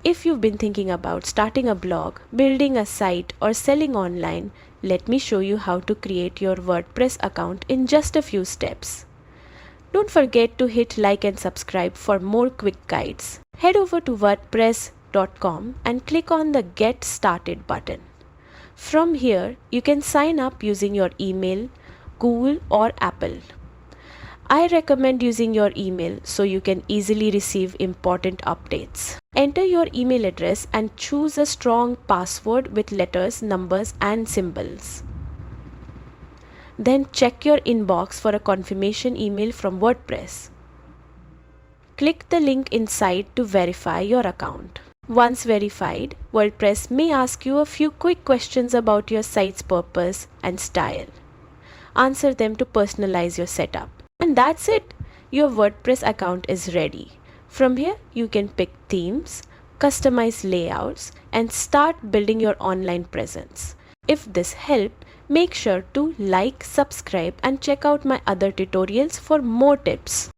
If you've been thinking about starting a blog, building a site, or selling online, let me show you how to create your WordPress account in just a few steps. Don't forget to hit like and subscribe for more quick guides. Head over to WordPress.com and click on the Get Started button. From here, you can sign up using your email, Google, or Apple. I recommend using your email so you can easily receive important updates. Enter your email address and choose a strong password with letters, numbers, and symbols. Then check your inbox for a confirmation email from WordPress. Click the link inside to verify your account. Once verified, WordPress may ask you a few quick questions about your site's purpose and style. Answer them to personalize your setup. And that's it. Your WordPress account is ready. From here, you can pick themes, customize layouts, and start building your online presence. If this helped, make sure to like, subscribe, and check out my other tutorials for more tips.